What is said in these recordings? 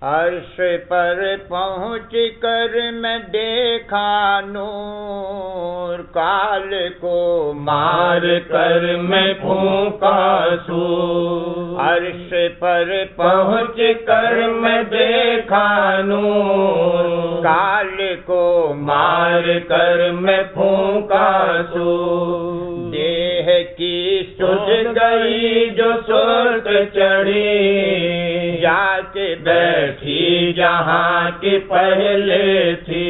अर्श पर पहुँच कर मैं देखा नूर, काल को मार कर मैं फूंका सूर। अर्श पर पहुँच कर मैं देखा नूर, काल को मार कर मैं फूंका सूर। देह की सुध गई जो सुर्ख चढ़ी, जाके बैठी जहाँ की पहले थी।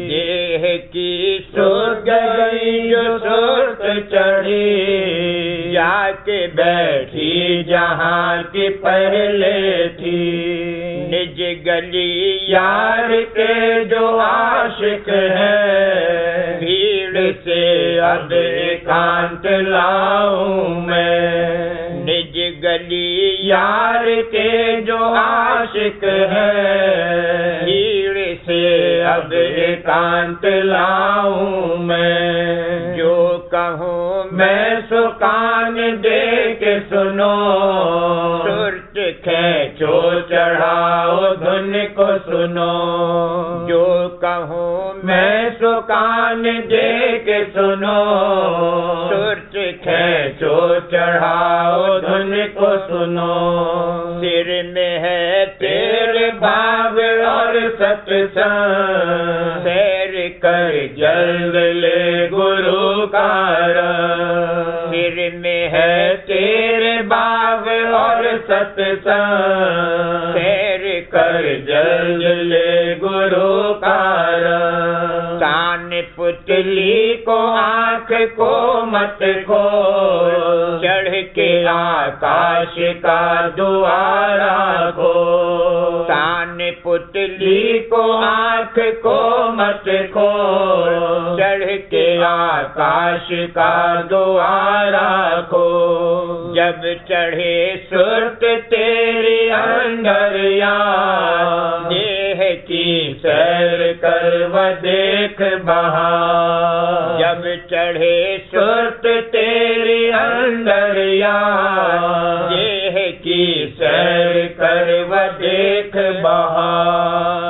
देह की सुध गई जो सुर्ख चढ़ी, जाके बैठी जहाँ की पहले थी। निज गली यार के जो आशिक है, भीड़ से अब एकांत लाऊं मैं। निज गली यार के जो आशिक है, भीड़ से अब एकांत लाऊं मैं। जो कहूँ मैं सो कान दे के सुनो, सुरत खींचो चढ़ाओ धुन को सुनो। जो कहूँ मैं सो कान दे के सुनो, सुरत खींचो चढ़ाओ धुन को सुनो। सिर में है तेरे भाव और सत्संग, सैर कर जल्द ले गुरु का रंग। सिर में है तेरे भाव और सत्संग, सैर कर जल्द ले गुरु का रंग। कान पुतली को आँख को मत खोल, चढ़ के आकाश का द्वारा खोल। कान पुतली पुतली को आँख को मत खोल, चढ़ के आकाश का द्वारा खोल। जब चढ़े सुरत तेरी अंदर या, देह की सैर कर व देख बहार। जब चढ़े सुरत तेरी अंदर या, देह की सैर कर व देख बहार।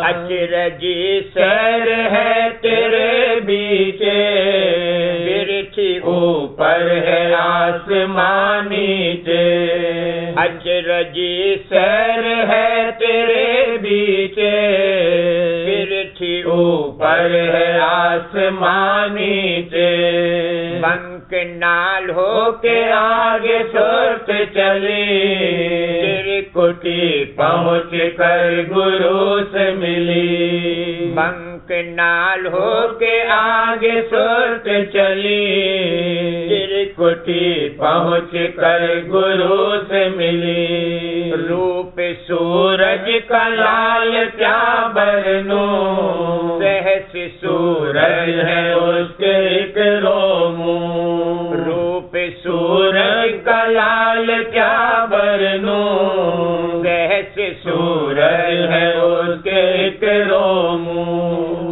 अचरजी सैर है तेरे बीचे, बिरछी ऊपर है आसमान नीचे। अचरजी सैर है तेरे बीचे, बिरछी ऊपर है आसमान नीचे। बंक नाल हो के आगे सुरत चली, कुटी पहुँच कर गुरु से मिली। बंक नाल हो के आगे सुरत चली, कुटी पहुँच कर गुरु से मिली। रूप सूरज का लाल क्या बरनूं, सहस सूरज है उसके एक रोमू। रूप सूरज का लाल क्या बरनूं, सहस सूरज है उसके एक रोमू।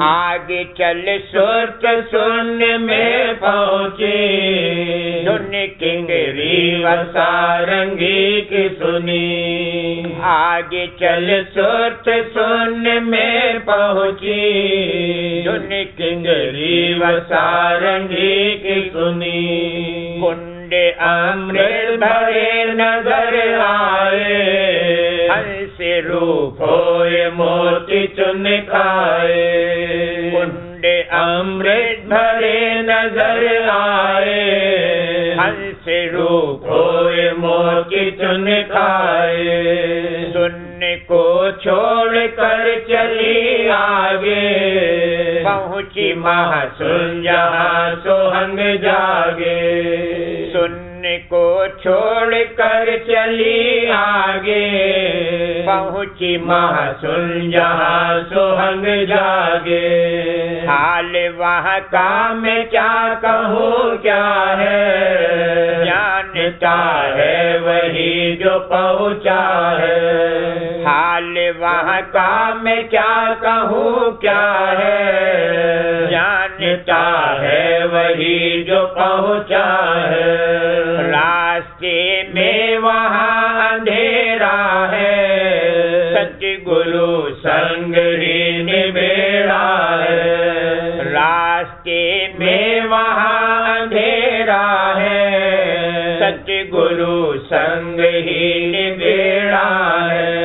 आगे चल सुरत सुनने में पहुँची, धुन किंगरी व सारंगी की सुनी। आगे चल सुरत सुनने में पहुँची, धुन किंगरी व सारंगी की सुनी। कुंड अमृत भरे नजर आए, हंस रूप होए मोती चुन खाए। कुंड अमृत भरे नजर आए, हंस रूप होए मोती चुन खाए। सुनने को छोड़ कर चली आगे, पहुँची महासुन जहाँ सोहंग जागे। सुनने को छोड़ कर चली आगे, पहुँची महासुन जहाँ सोहंग जागे। हाल वहाँ का मैं क्या कहूँ क्या है, जानता है वही जो पहुँचा है। हाल वहाँ का मैं क्या कहूँ क्या है, जानता है वही जो पहुँचा है। रास्ते में में वहाँ अंधेरा है, सतगुरु गुरु संग ही निबेड़ा है। रास्ते में वहाँ अंधेरा है, सतगुरु संग ही निबेड़ा है।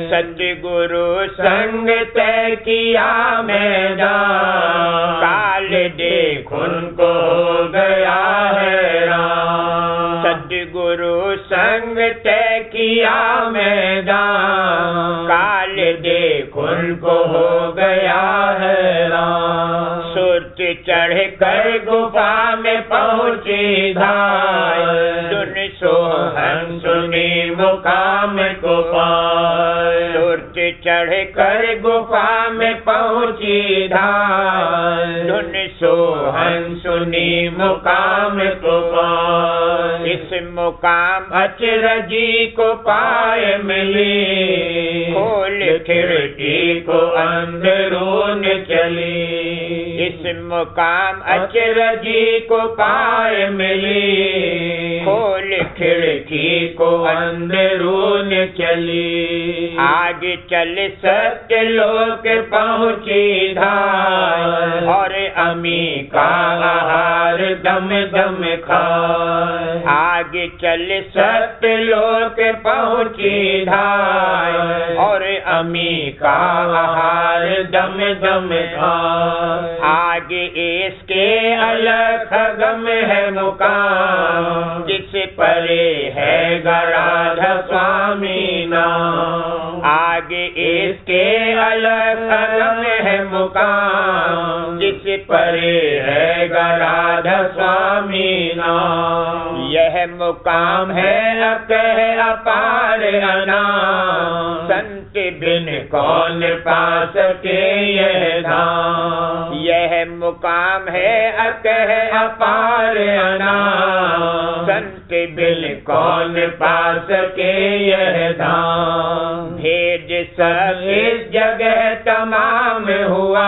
सतगुरु संग तय किया मैदान, काल देख उनको हो गया है राम। सतगुरु संग तय किया मैदान, काल देख उनको हो गया है राम। सुरत चढ़ कर गुफा में पहुँची धाय, सुन सोहन सुनी मुकाम को पाए। सुरत चढ़ कर गुफा में पहुँची धाय, सुन सोहन सुनी मुकाम को पाए। इस मुकाम अचरजी को पाए मिली, खोल खिड़की को अंदरून चली। इस मुकाम अचरजी को पाए मिली, खोल खिड़की को अंदरून चली। आगे चल सत्य लोक पहुँची धाय, और अमी का आहार दम दम खाए। आगे चल सत्य लोक पहुँची धाय, और अमी का आहार दम दम खाए। आगे इसके अलख गम है मुकाम, जिस परे है गराधा स्वामी नाम। आगे इसके अलग गम है मुकाम, जिस परे है गराधा स्वामी नाम। यह मुकाम है अकह अपार अनाम, संत बिन कौन पा सके यह धाम। यह मुकाम है अकह अपार अनाम, संत बिन कौन पा सके यह धाम। भेद सब इस जगह तमाम हुआ,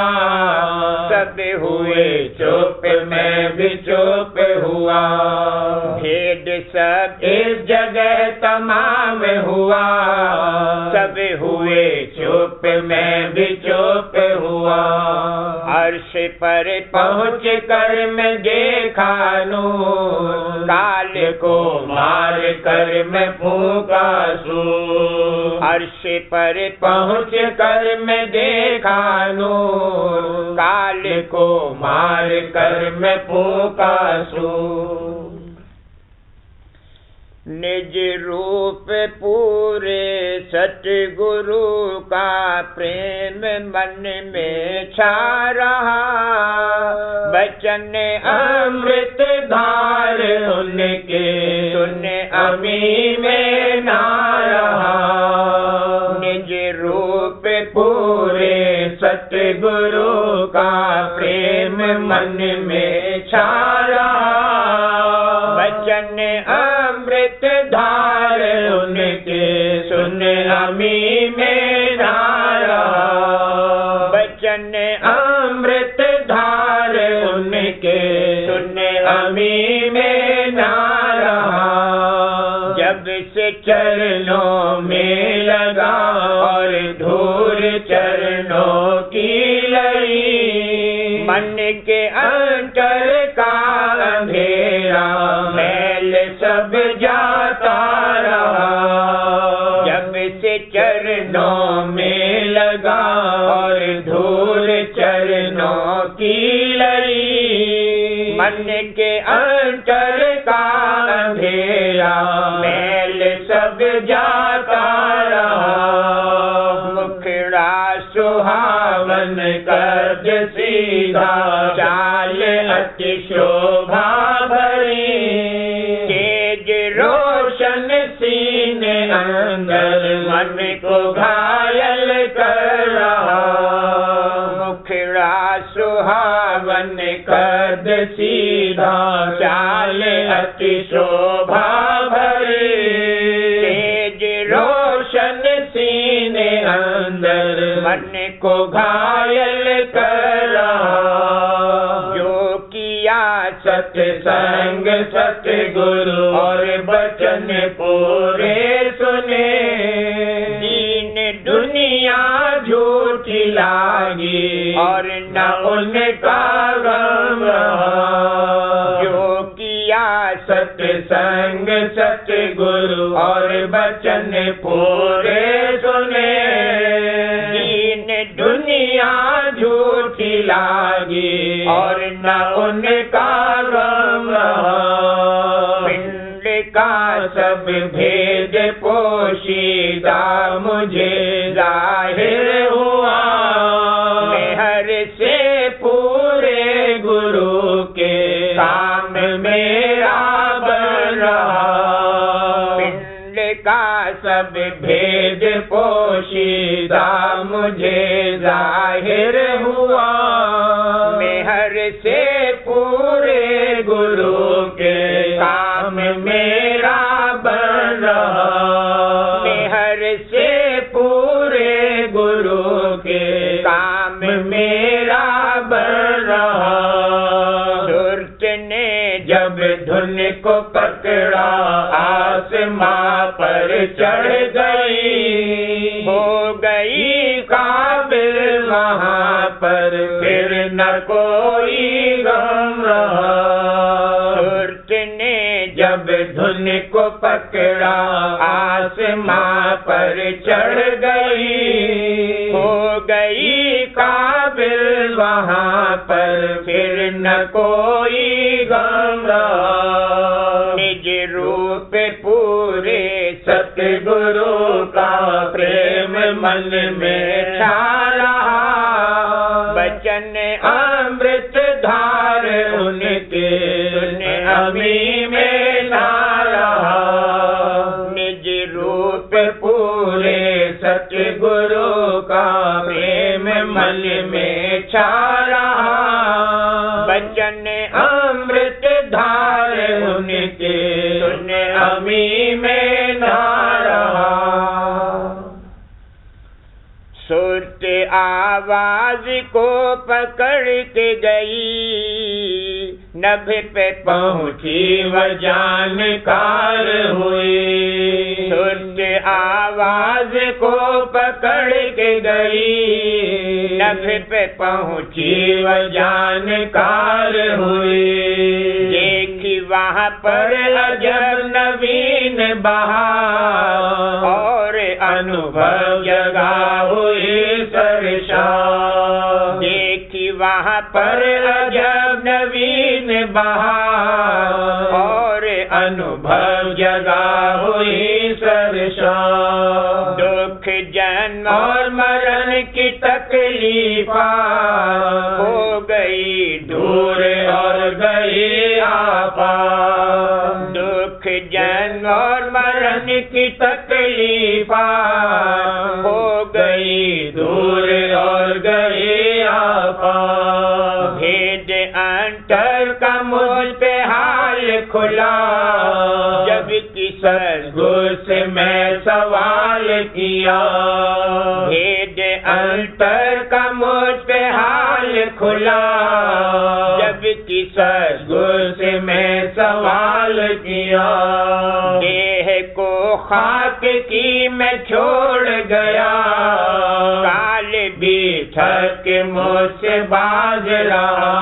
सब हुए चुप मैं भी चुप हुआ। भेद सब इस जगह तमाम हुआ, सब हुए चुप मैं भी चुप हुआ। अर्श पर पहुँच कर मैं देखा नूर, काल को मार कर मैं फूंका सूर। अर्श पर पहुँच कर मैं देखा नूर, काल को मार कर मैं फूंका सूर। निज रूप पूरे सतगुरु का प्रेम मन में छा रहा, बचन अमृत धार उनके सुन अमी में ना रहा। निज रूप पूरे सतगुरु का प्रेम मन में छा रहा, बचन अमृत धार उनके सुन अमी में ना रहा। बचन अमृत धार उनके सुन अमी में ना रहा। जब से चरणों में लगा और धूल चरणों की लड़ी, मन के अंतर का अंधेरा मैल सब जाता रहा। जब से चरणों में लगा और धूल चरणों की लड़ी, मन के अंतर का अंधेरा मैल सब जाता रहा। मुखड़ा सुहावन कर्ज सीधा, चाल अति शोभा भरी, तेज रोशन सीने अंदर मन को घायल कर रहा। मुखड़ा सुहावन कर्द सीधा, चाल अति शोभा भरी, तेज रोशन सीने अंदर मन को घायल कर रहा। जो किया सत्संग सतगुरु और बचन पूरे सुने, दीन दुनिया लागी और न उनका गम रहा। जो किया सत्संग सतगुरु और बचन पूरे सुने, दीन दुनिया झूठी लागी और न उनका गम रहा। पिंड का सब भेद पोशीदा मुझे जाहिर हुआ, मेहर से पूरे गुरु के काम मेरा बन रहा। पिंड का सब भेद पोशीदा मुझे जाहिर हुआ, मेहर से पूरे गुरु के काम मेरा बन रहा। मेहर से पूरे गुरु के काम मेरा बन रहा। सुरत ने जब धुन को पकड़ा आसमां पर चढ़ गई, हो गई काबिल वहाँ पर फिर न कोई गम रहा। सुरत ने जब धुन को पकड़ा आसमां पर चढ़ गई, हो गई काबिल वहाँ पर फिर न कोई गम रहा। निज रूप पूरे सतगुरु का प्रेम मन में छा रहा। बचन अमृत धार उनके अमी में ला रहा। निज रूप पूरे सतगुरु का प्रेम मन में छा रहा। बचन अमृत धार उनके अमी में ना रहा। सुरत आवाज को पकड़ के गई, नभ पे पहुँची व जानकार हुई। सुरत आवाज को पकड़ के गई, नभ पे पहुँची व जानकार हुई। देखी वहाँ पर अजब नवीन बहार और अनुभव जगा हुई सरसा। देखी वहाँ पर अजब नवीन बहार और अनुभव जगा हुई सरसा। दुख जन्म और मरण की तकलीफा हो गई दूर और गई आपा। दुख जन्म और मरण की तकलीफा हो गई दूर और गई आपा। भेद अंतर का मुझ पे हाल खुला, जब कि सद्गुरु से मैं सवाल किया। भेद अंतर का मुझ पे हाल खुला, जब कि सद्गुरु से मैं सवाल किया। देह को खाक की मैं छोड़ गया, काल बीठक मुझसे बाज रहा।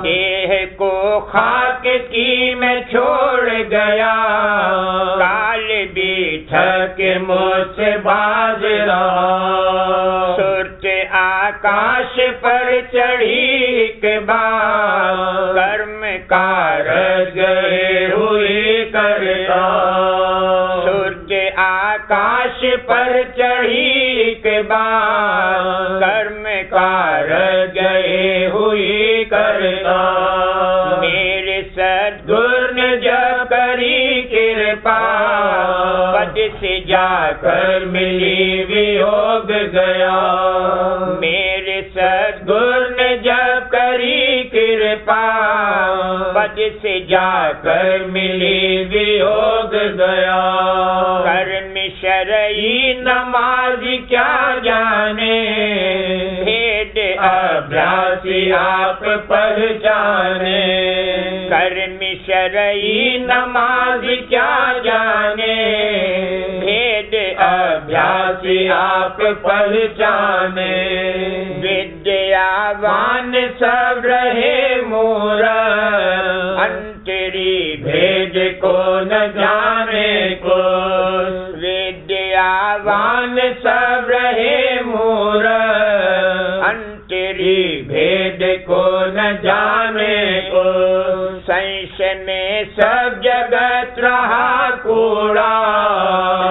देह को खाक की मैं छोड़ गया, काल बीठक मुझसे बाज रहा। सुरत आकाश पर चढ़ी के बाद कर्म कारज गए हुई करता। सुरत आकाश पर चढ़ी के बाद कर्म कारज गए हुई करता। मेरे सद्गुरु ने जब करी कृपा, पद से जाकर मिली वियोग गया। मेरे सद्गुरु ने जब करी कृपा, पद से जाकर मिली वियोग गया। कर्म शरई नमाज क्या जाने, भेद अभ्यासी आप पहचाने। कर्म शरई नमाज क्या जाने, भेद अभ्यासी दासी आप पहचाने। विद्यावान सब रहे मूरख, अंतरी भेद को न जाने को। विद्यावान सब रहे मूरख, अंतरी भेद को न जाने को। संशय में सब जगत रहा कूड़ा,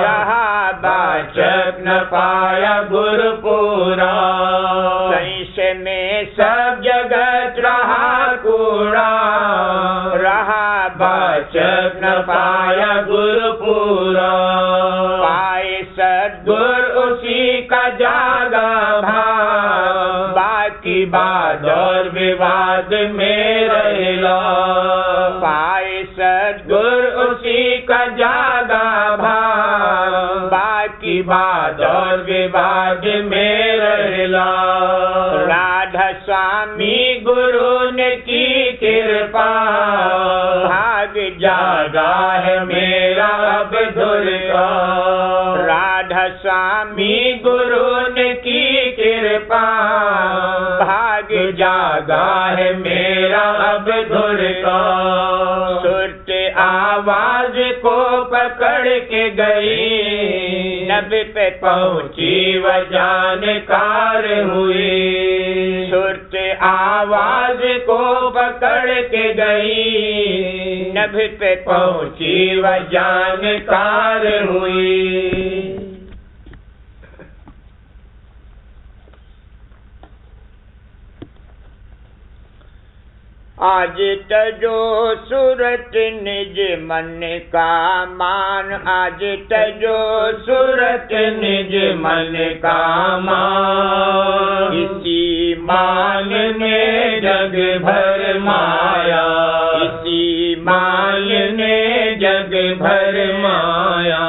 रहा वाचक न पाया गुरु पूरा। संशय में सब जगत रहा कूड़ा, रहा वाचक न पाया गुरु पूरा। पाए सद्गुर उसी का जागा भाव, बाकी वाद और विवाद में रहेला। पाए सद्गुर उसी का जागा भाव, बाकी वाद और विवाद में रहेला। राधा स्वामी गुरु ने की कृपा, भाग जागा है मेरा अब धुर का। राधा स्वामी गुरु ने की कृपा, भाग जागा है मेरा अब धुर का। सुरत आवाज को पकड़ के गई, नभ पे पहुंची व जानकार हुई। सुरत आवाज को पकड़ के गई, नभ पे पहुंची व जानकार हुई। आज तजो सूरत निज मन का मान, आज तजो सूरत निज मन का मान। इसी मान ने जग भर माया, इसी मान ने जग भर माया।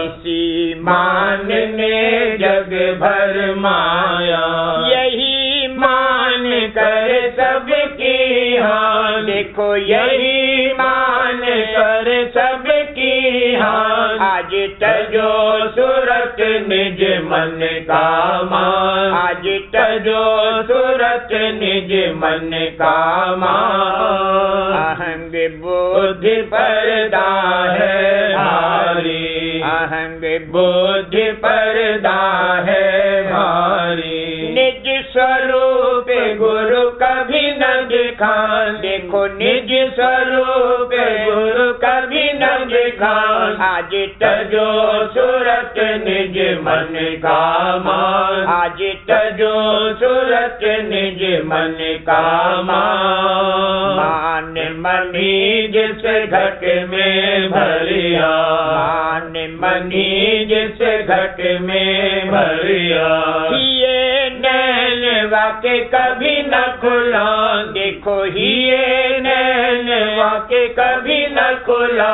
इसी मान ने जग भर माया। यही मान कर सबकी हान, देखो यही मान कर सबकी हान। आज तजो सूरत निज मन का मान, आज तजो सूरत निज मन का मान। अहंग बुद्धि पर्दा है भारी, अहंग बुद्धि पर्दा है भारी। निज स्वरूप गुरु कभी न दिखान, देखो निज स्वरूप गुरु कभी न दिखान। आज तजो सूरत निज मन का मान, आज तजो सूरत निज मन का मान। मान मनी जिस घट में भरिया, मान मनी जिस घट में भरिया। ये नैन वाके कभी न खुला, देखो ये नैन वाके कभी न खुला।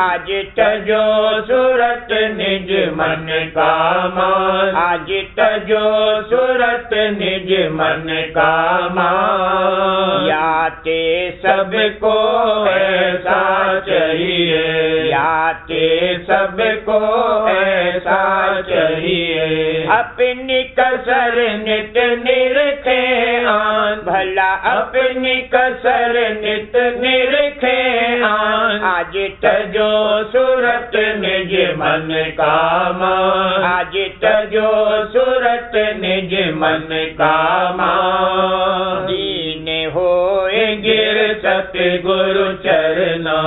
आज तजो सूरत निज मन का मान, आज तजो सूरत निज मन का मान। याते सबको ऐसा चाहिए, याते सबको ऐसा चाहिए। अपनी कसर नित निरखे आन, भला अपनी कसर नित निरखे आन। आज तजो सूरत निज मन का मान, आज तजो सूरत निज मन का मान। दीन होए गिर सतगुरु चरना,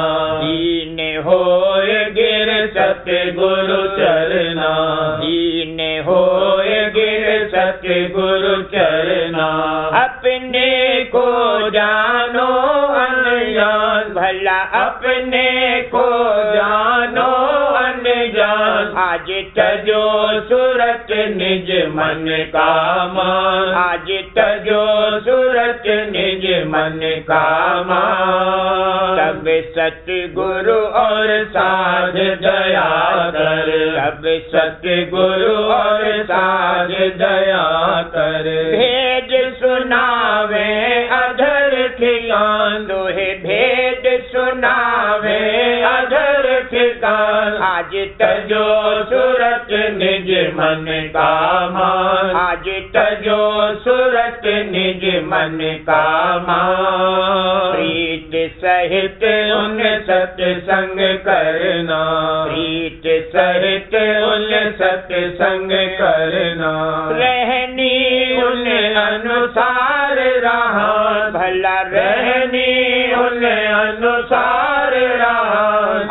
दीन होए गिर सतगुरु चरना। दीन होए गिर सतगुरु चरना। अपने को जानो अनजान, भला अपने को जानो अनजान। आज तजो सूरत निज मन का मान, आज तजो सूरत निज मन का मान। सब सतगुरु और साध दया कर, सब सतगुरु और साध दया कर। भेद सुनावे अधर ठिकान, दोहे भेद सुनावे अधर ठिकान। आज तजो सूरत निज निज मन का मान, आज तजो सूरत निज मन का मान। प्रीत सहित उन सत्संग करना, प्रीत सहित उन सत्संग करना। रहनी उन अनुसार रहा, भला रहनी उन अनुसार रहा।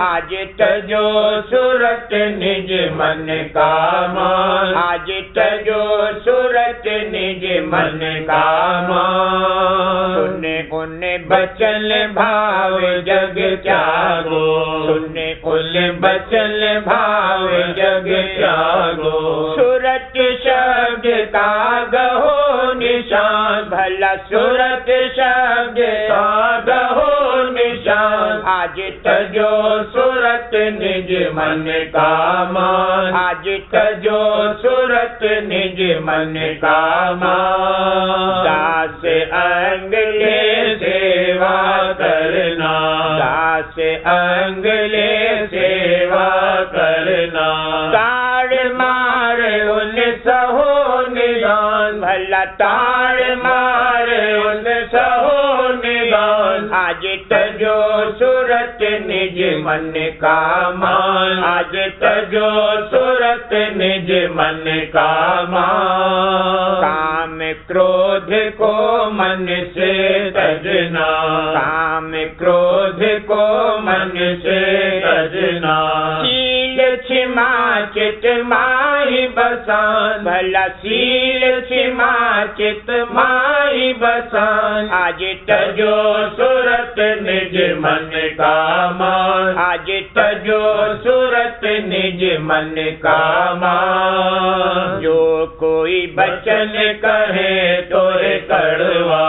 आज तजो सूरत निज मन का मान, आज तजो सूरत निज मन का मान। सुने उन्हें बचन भाव जग त्यागो, सुने उन बचन भाव जग त्यागो। सूरत शब्द का गहो निशान, भला सूरत शब्द का गहो निशान। आज तजो सूरत निज मन का मान, आज तजो सूरत निज मन का मान। दास अंग ले सेवा करना, दास अंग ले सेवा करना। ताड़ मार उन सहो निदान, भला ताड़ मार उन सहो निदान। आज तजो सूरत निज मन का मान, आज तजो सूरत निज मन का मान। काम क्रोध को मन से तजना, काम क्रोध को मन से तजना। शील क्षमा चित माहि बसान, भला शील क्षमा चित माहि बसान। आज तजो सूरत निज मन का मान, आज तजो सूरत निज मन का मान। जो कोई बचन कहे तोरे कड़वा,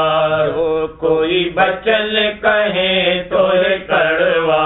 जो कोई बचन कहे तोरे कड़वा।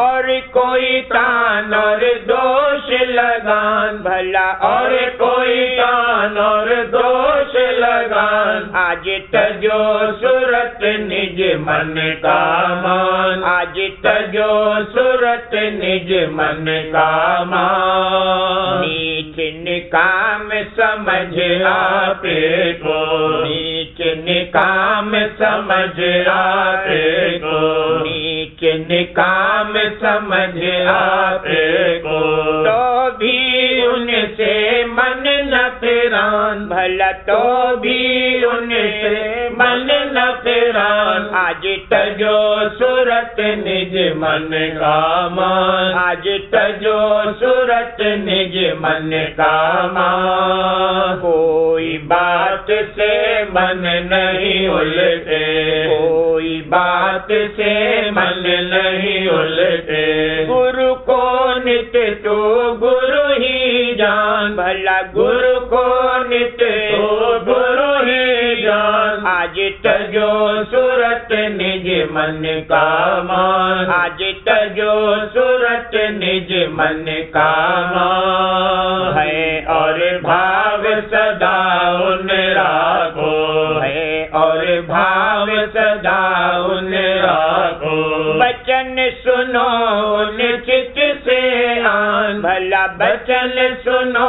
और कोई तान और दोष लगान, भला और कोई तान और दोष लगान। आज तजो सूरत निज मन का मान, आज तजो सूरत निज मन का मान। नीच निकाम समझ आपे को, नीच निकाम समझ आपे को, नीच निकाम समझ आपे को। तो भी उनसे मन न फिरान, भला तो भी उनसे मन न फिरान। आज तजो सूरत निज मन का मान, आज तजो सूरत निज मन का मान। कोई बात से मन नहीं उलटे, कोई बात से मन नहीं उलटे। गुरु को नित्य तू गुरु ही जान, भला गुरु को नित्य तू गुरु ही जान। आज तजो सूरत निज मन का मान, आज तजो सूरत निज मन का मान। है और भाव सदा उन राखो, है और भाव सदा उन राखो। बचन सुनो उन चित से आन, भला बचन सुनो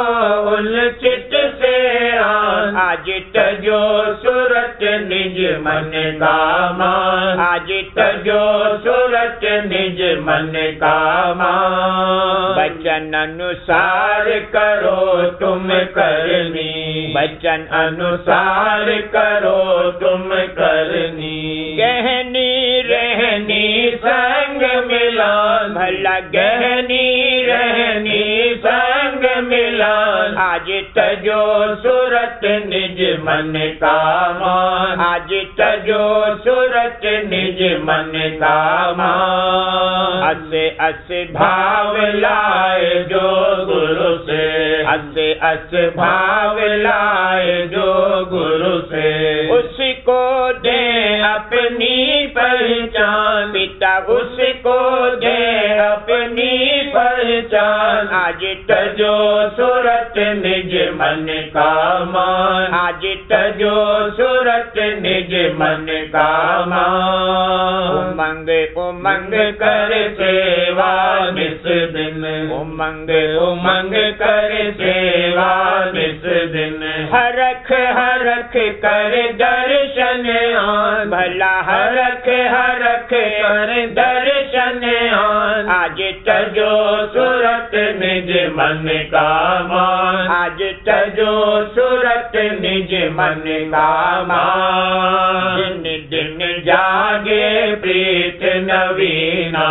उन चित से आन। आज तजो सूरत निज मन का मान, आज तजो सूरत निज मन का मान। बचन अनुसार करो तुम करनी, बचन अनुसार करो तुम करनी। गहनी रहनी संग मिलान, भला गहनी रहनी संग मिलान। आज तजो सूरत निज मन का मान, आज तजो सूरत निज मन का मान। अस अस भाव लाए जो गुरु से, अस भाव लाए जो गुरु से। उसको दे अपनी पहचान, पिता उसको दे अपनी पहचान। आज तजो सूरत निज मन का मान, आज तजो तजो सूरत निज मन का मान। उमंग उमंग कर सेवा निस दिन, उमंग उमंग कर सेवा निस दिन। हरख हरख कर दर्शन आन, भला हरख हरख कर दर्शन आन। आज तजो सूरत निज मन का मान, आज तजो सूरत निज मन का मान। दिन दिन जागे प्रीत नवीना,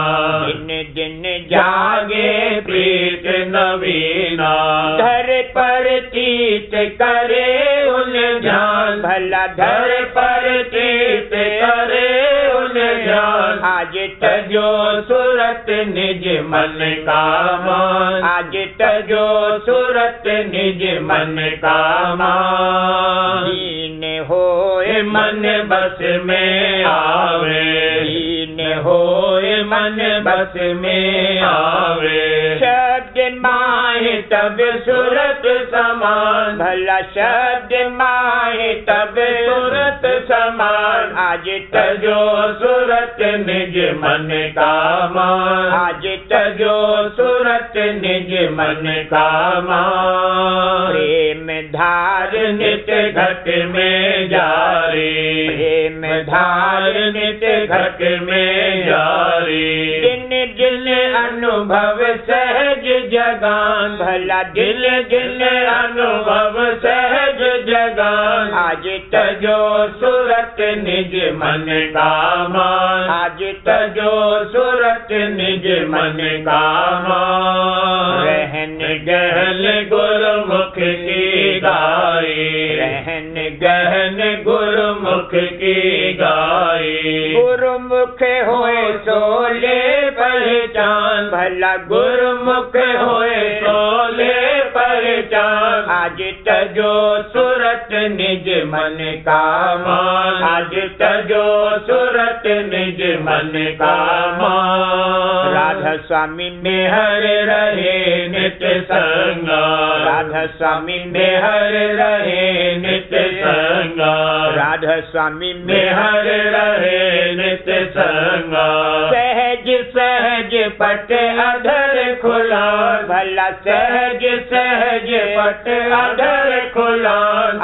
दिन दिन जागे प्रीत नवीना। धर पर तीत करे उन ध्यान, भला धर पर तीत करे उन ध्यान। आज तजो सूरत निज मन का मान, आज तजो सूरत निज मन का मान। दीन होए मन बस में आवे, दीन होए मन बस में आवे। शब्द माहे तब सूरत समान, भला शब्द माहे तब सूरत समान। आज तजो सूरत निज मन का मान, आज तजो सूरत निज मन का मान। प्रेम धार नित घट में जारी, प्रेम धार नित घट में जारी। दिन दिन अनुभव सहज जगान, भला दिल दिल अनुभव सहज जगान। आज तजो सूरत निज मन का मान, आज तजो सूरत निज मन का मान। रहन गहन गुरुमुख की गाई, रहन गहन गुरुमुख की गाई। गुरुमुख होए सोले पहचान, भला गुरुमुख होए सोले पहचान। आज तजो सूरत निज मन का मान, आज तजो सूरत निज मन का मान। राधा स्वामी में हर रहे नित संगा, राधा स्वामी में हर रहे नित संगा। राधा स्वामी में हर रहे नित संगा। सहज सहज पट अधर खुला, भला सहज सहज पट अधर खुला।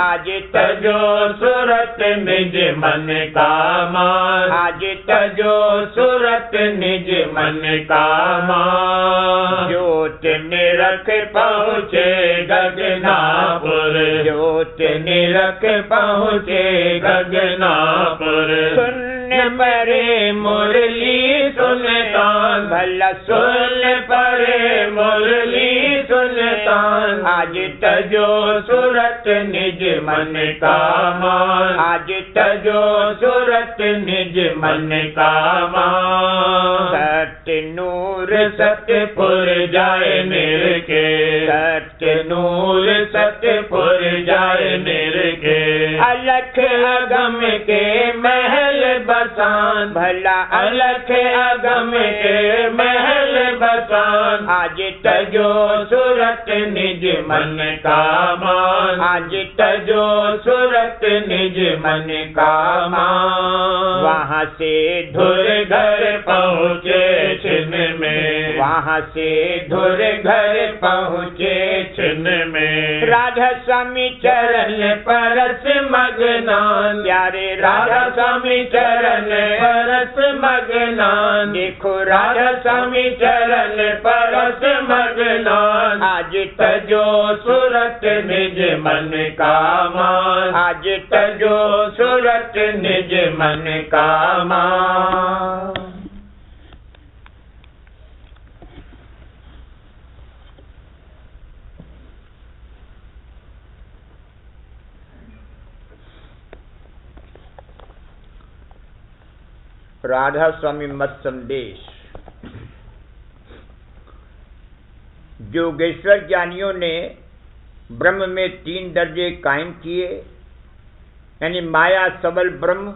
आज तजो सूरत निज मन का मान, आज तजो सूरत निज मन का मान। ज्योत निरख पहुँचे गगनापुर, ज्योत निरख पहुँचे गगनापुर। सुन परे मुरली सुनतान, भला सुन परे मुरली सुनतान। आज तजो सूरत निज मन का मान, आज तजो सूरत निज मन का मान। सत्य नूर सतपुर जाए मेर के, सत्य नूर सतपुर जाए मेर के। अलख अगम के महल बसान, भला अलख अगम के महल बसान। आज तजो सूरत निज मन का मान, आज तजो सूरत निज मन का मान। वहाँ से धुर घर पहुँचे छिन में, वहाँ से धुर घर पहुँचे छिन में। राधा स्वामी चरण परस मगनान, प्यारे राधा स्वामी चरण परस मगनान। देखो राधा स्वामी चरण परस मगनान। आज तजो सूरत निज मन का मान, आज तजो सूरत निज मन का मान। राधा स्वामी मत संदेश। योगेश्वर ज्ञानियों ने ब्रह्म में 3 दर्जे कायम किए, यानी माया सबल ब्रह्म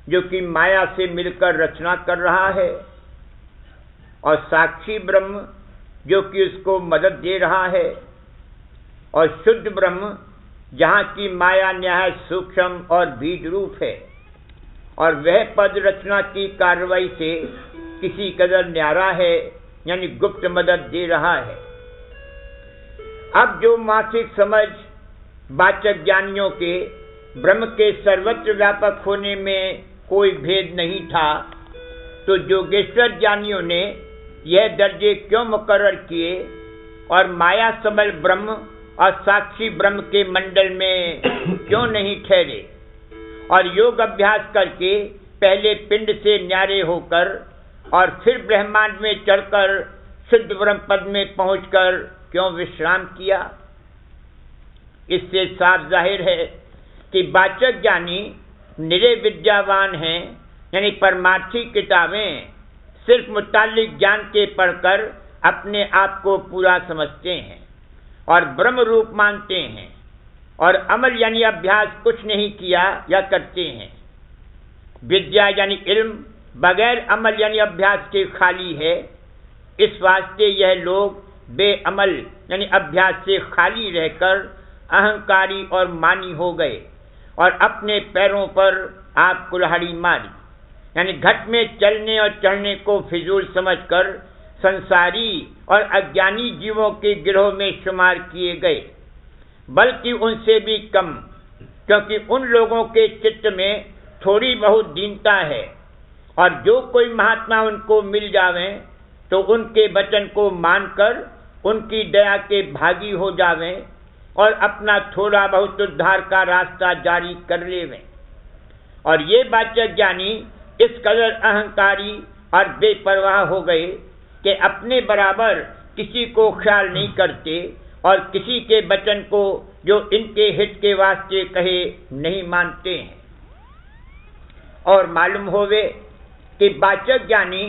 जो कि माया से मिलकर रचना कर रहा है, और साक्षी ब्रह्म जो कि उसको मदद दे रहा है, और शुद्ध ब्रह्म जहाँ की माया न्याय सूक्ष्म और बीज रूप है, और वह पद रचना की कार्रवाई से किसी कदर न्यारा है, यानी गुप्त मदद दे रहा है। अब जो मासिक समझ वाचक ज्ञानियों के ब्रह्म के सर्वत्र व्यापक होने में कोई भेद नहीं था, तो योगेश्वर ज्ञानियों ने यह दर्जे क्यों मुकर्रर किए और माया सबल ब्रह्म और साक्षी ब्रह्म के मंडल में क्यों नहीं ठहरे, और योग अभ्यास करके पहले पिंड से न्यारे होकर और फिर ब्रह्मांड में चढ़कर सिद्ध ब्रह्म पद में पहुंचकर क्यों विश्राम किया। इससे साफ जाहिर है कि वाचक ज्ञानी निरे विद्यावान हैं, यानी परमार्थी किताबें सिर्फ मुतालिक ज्ञान के पढ़कर अपने आप को पूरा समझते हैं और ब्रह्म रूप मानते हैं, और अमल यानी अभ्यास कुछ नहीं किया या करते हैं। विद्या यानी इल्म बगैर अमल यानी अभ्यास के खाली है। इस वास्ते यह लोग बेअमल यानी अभ्यास से खाली रहकर अहंकारी और मानी हो गए और अपने पैरों पर आप कुल्हाड़ी मारी, यानी घट में चलने और चढ़ने को फिजूल समझकर संसारी और अज्ञानी जीवों के गिरोह में शुमार किए गए, बल्कि उनसे भी कम, क्योंकि उन लोगों के चित्त में थोड़ी बहुत दीनता है, और जो कोई महात्मा उनको मिल जावे तो उनके वचन को मानकर उनकी दया के भागी हो जावे और अपना थोड़ा बहुत उद्धार का रास्ता जारी कर लेवें। और ये वाचक ज्ञानी इस कदर अहंकारी और बेपरवाह हो गए कि अपने बराबर किसी को ख्याल नहीं करते और किसी के वचन को जो इनके हित के वास्ते कहे नहीं मानते हैं। और मालूम होवे कि वाचक ज्ञानी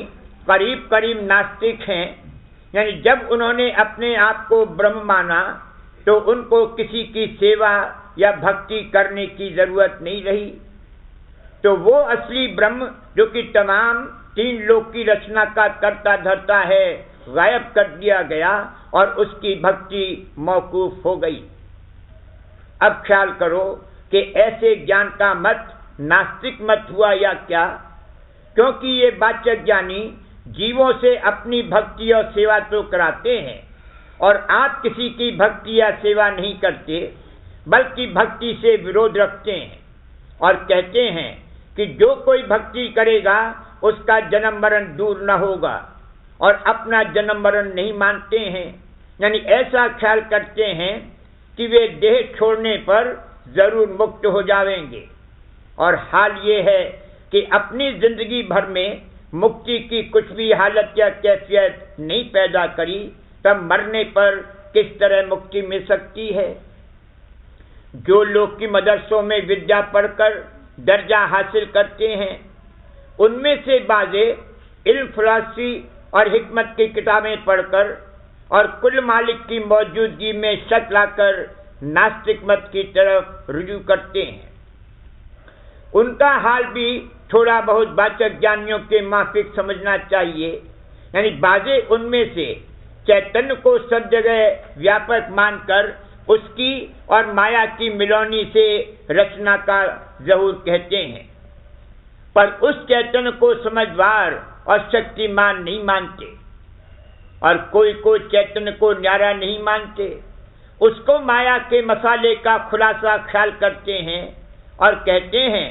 करीब करीब नास्तिक हैं, यानी जब उन्होंने अपने आप को ब्रह्म माना तो उनको किसी की सेवा या भक्ति करने की जरूरत नहीं रही, तो वो असली ब्रह्म जो कि तमाम तीन लोक की रचना का कर्ता धर्ता है गायब कर दिया गया और उसकी भक्ति मौकूफ हो गई। अब ख्याल करो कि ऐसे ज्ञान का मत नास्तिक मत हुआ या क्या, क्योंकि ये वाचक ज्ञानी जीवों से अपनी भक्ति और सेवा तो कराते हैं, और आप किसी की भक्ति या सेवा नहीं करते बल्कि भक्ति से विरोध रखते हैं और कहते हैं कि जो कोई भक्ति करेगा उसका जन्म मरण दूर न होगा, और अपना जन्म मरण नहीं मानते हैं, यानी ऐसा ख्याल करते हैं कि वे देह छोड़ने पर जरूर मुक्त हो जाएंगे। और हाल ये है कि अपनी जिंदगी भर में मुक्ति की कुछ भी हालत या कैफियत नहीं पैदा करी, तब मरने पर किस तरह मुक्ति मिल सकती है। जो लोग की मदरसों में विद्या पढ़कर दर्जा हासिल करते हैं, उनमें से बाजे इल्म फिलॉसफी और हिकमत की किताबें पढ़कर और कुल मालिक की मौजूदगी में शक लाकर नास्तिक मत की तरफ रुजू करते हैं। उनका हाल भी थोड़ा बहुत वाचक ज्ञानियों के माफिक समझना चाहिए, यानी बाजे उनमें से चैतन्य को सब जगह व्यापक मानकर उसकी और माया की मिलौनी से रचना का जहूर कहते हैं, पर उस चैतन्य को समझवार और शक्तिमान नहीं मानते, और कोई चैतन्य को न्यारा नहीं मानते, उसको माया के मसाले का खुलासा ख्याल करते हैं और कहते हैं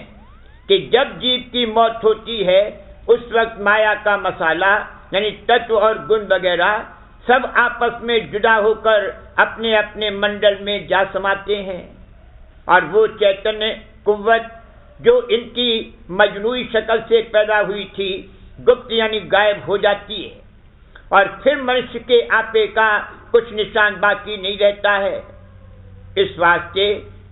कि जब जीव की मौत होती है उस वक्त माया का मसाला यानी तत्व और गुण वगैरह सब आपस में जुदा होकर अपने अपने मंडल में जा समाते हैं, और वो चैतन्य कुव्वत जो इनकी मजनूई शक्ल से पैदा हुई थी गुप्त यानी गायब हो जाती है, और फिर मनुष्य के आपे का कुछ निशान बाकी नहीं रहता है। इस वास्ते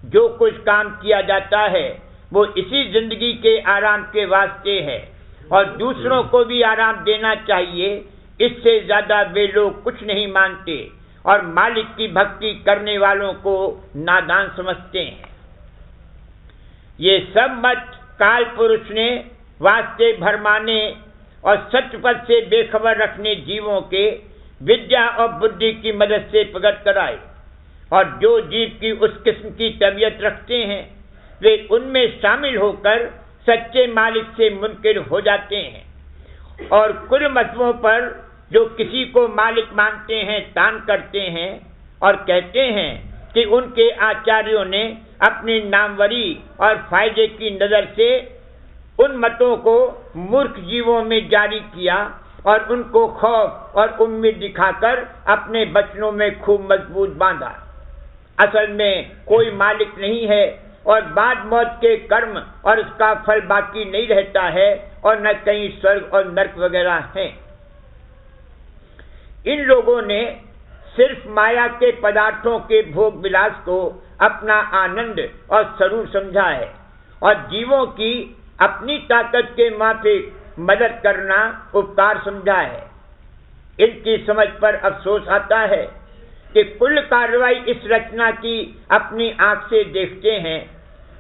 जो कुछ काम किया जाता है वो इसी जिंदगी के आराम के वास्ते है, और दूसरों को भी आराम देना चाहिए। इससे ज्यादा वे लोग कुछ नहीं मानते और मालिक की भक्ति करने वालों को नादान समझते हैं। ये सब मत काल पुरुष ने वास्ते भरमाने और सत्य पद से बेखबर रखने जीवों के विद्या और बुद्धि की मदद से प्रकट कराए, और जो जीव की उस किस्म की तबीयत रखते हैं वे उनमें शामिल होकर सच्चे मालिक से मुनकिर हो जाते हैं। और कुल मजहबों पर जो किसी को मालिक मानते हैं तान करते हैं और कहते हैं कि उनके आचार्यों ने अपनी नामवरी और फायदे की नजर से उन मतों को मूर्ख जीवों में जारी किया और उनको खौफ और उम्मीद दिखाकर अपने बचनों में खूब मजबूत बांधा। असल में कोई मालिक नहीं है और बाद मौत के कर्म और उसका फल बाकी नहीं रहता है और न कहीं स्वर्ग और नरक वगैरह हैं। इन लोगों ने सिर्फ माया के पदार्थों के भोग विलास को अपना आनंद और स्वरूप समझा है और जीवों की अपनी ताकत के माफिक मदद करना उपकार समझा है। इनकी समझ पर अफसोस आता है कि कुल कार्रवाई इस रचना की अपनी आंख से देखते हैं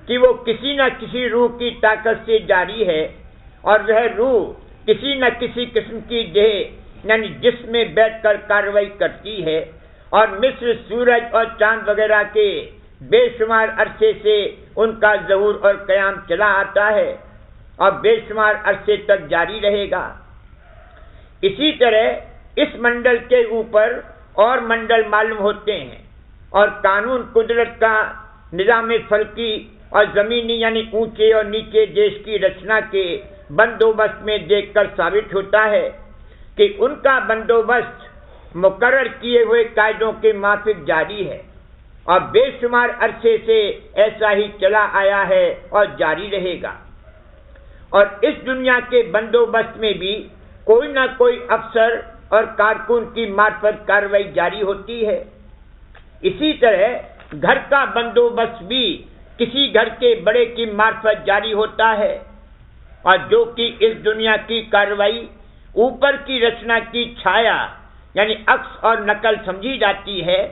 कि वो किसी न किसी रूह की ताकत से जारी है और वह रूह किसी न किसी किस्म की देह यानी जिसमें बैठकर कार्रवाई करती है और मिस्र सूरज और चांद वगैरह के बेशुमार अरसे से उनका ज़हूर और क़याम चला आता है और बेशुमार अरसे तक जारी रहेगा। इसी तरह इस मंडल के ऊपर और मंडल मालूम होते हैं और कानून कुदरत का निज़ाम फल्की और ज़मीनी यानी ऊंचे और नीचे देश की रचना के बंदोबस्त में देखकर साबित होता है कि उनका बंदोबस्त मुकर्रर किए हुए कायदों के माफिक जारी है और बेशुमार अरसे से ऐसा ही चला आया है और जारी रहेगा। और इस दुनिया के बंदोबस्त में भी कोई ना कोई अफसर और कारकुन की मार्फत कार्रवाई जारी होती है। इसी तरह घर का बंदोबस्त भी किसी घर के बड़े की मार्फत जारी होता है और जो कि इस दुनिया की कार्रवाई ऊपर की रचना की छाया यानी अक्स और नकल समझी जाती है,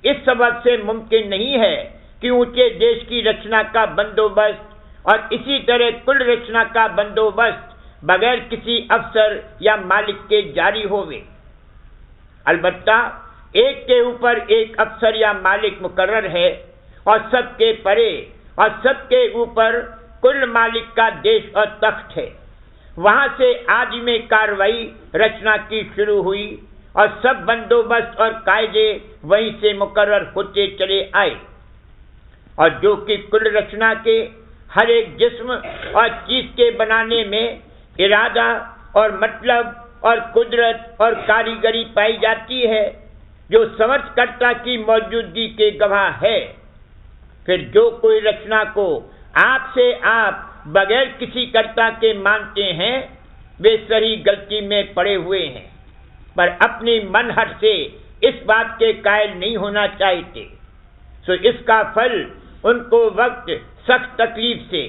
इस सबब से मुमकिन नहीं है कि ऊंचे देश की रचना का बंदोबस्त और इसी तरह कुल रचना का बंदोबस्त बगैर किसी अफसर या मालिक के जारी होवे। अलबत्ता एक के ऊपर एक अफसर या मालिक मुकर्रर है और सबके परे और सबके ऊपर कुल मालिक का देश और तख्त है। वहां से आज में कार्रवाई रचना की शुरू हुई और सब बंदोबस्त और कायदे वहीं से मुकर्रर होते चले आए और जो कि कुल रचना के हर एक जिस्म और चीज के बनाने में इरादा और मतलब और कुदरत और कारीगरी पाई जाती है, जो समर्थकर्ता की मौजूदगी के गवाह है। फिर जो कोई रचना को आप से आप बगैर किसी कर्ता के मानते हैं वे सही गलती में पड़े हुए हैं, पर अपनी मनहट से इस बात के कायल नहीं होना चाहते। सो इसका फल उनको वक्त सख्त तकलीफ से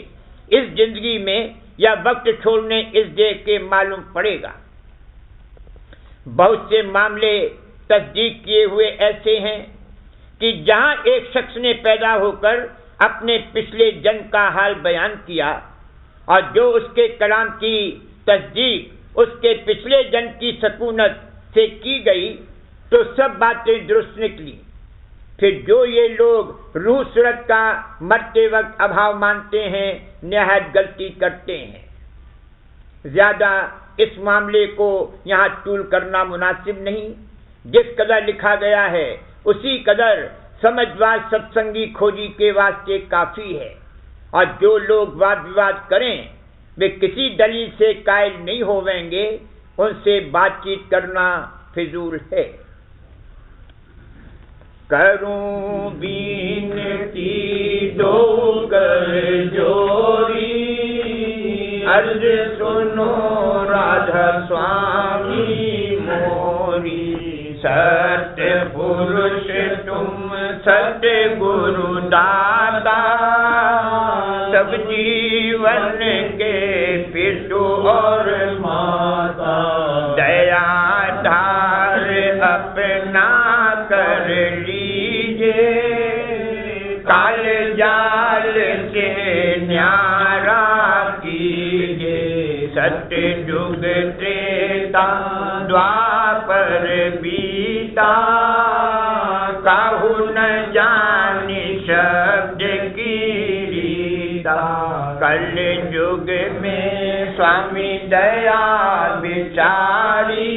इस जिंदगी में या वक्त छोड़ने इस देह के मालूम पड़ेगा। बहुत से मामले तस्दीक किए हुए ऐसे हैं कि जहां एक शख्स ने पैदा होकर अपने पिछले जन्म का हाल बयान किया और जो उसके कलाम की तस्दीक उसके पिछले जन्म की सकूनत से की गई तो सब बातें दुरुस्त निकली। फिर जो ये लोग रूह सूरत का मरते वक्त अभाव मानते हैं निहायत गलती करते हैं। ज्यादा इस मामले को यहाँ तूल करना मुनासिब नहीं। जिस कदर लिखा गया है उसी कदर समझवाद सत्संगी खोजी के वास्ते काफी है और जो लोग वाद विवाद करें वे किसी दलील से कायल नहीं होवेंगे, उनसे बातचीत करना फिजूल है। करूं बीनती दो कर जोरी, अर्ज सुनो राधा स्वामी मोरी। सत्य पुरुष तुम सत्य गुरु दाता, सब जीवन के पितु और माता। दया धार अपना कर लीजिए, काल जाल से न्यारा कीजिए। सत्य युग त्रेता द्वापर बीता, काहू न कल युग में स्वामी दया बिचारी,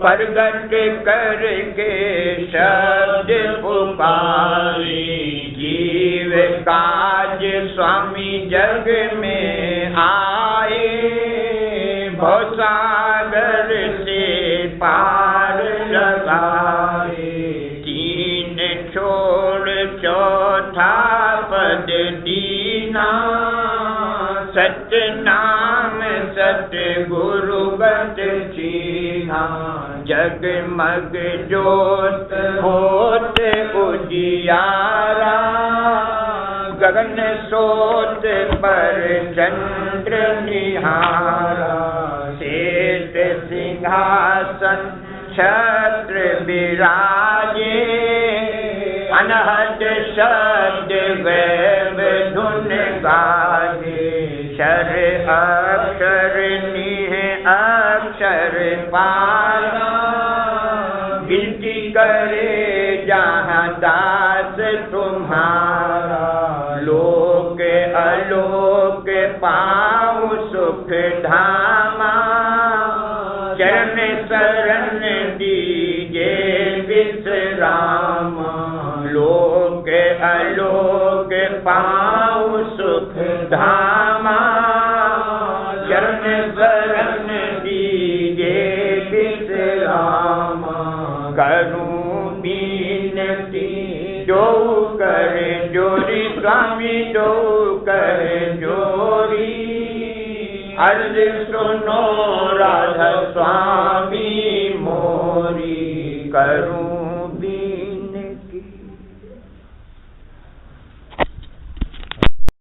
प्रगट करके शब्द पुकारी। जीव काज स्वामी जग में आए, भवसागर से पार लगाए। तीन छोड़ चौथा पद दीना, सत्य नाम सत्य गुरु गत चीना। जगमग ज्योत होत उजियारा, गगन सोत पर चंद्र निहारा। शेष सिंहासन छत्र विराजे, अनहद शब्द वैभ धुन गाजे। क्षर अक्षर निह अक्षर पारा, विनती करे जहाँ दास तुम्हारा। लोक अलोक पाऊँ सुख धामा, चरण शरण दीजे विश्राम। लोक अलोक पाऊँ सुख धामा, चरण शरण दीजे विश्राम। करूं बीनती जो कर जोरी, स्वामी जो कर जोरी। अर्ज सुनो राधा स्वामी मोरी, करूं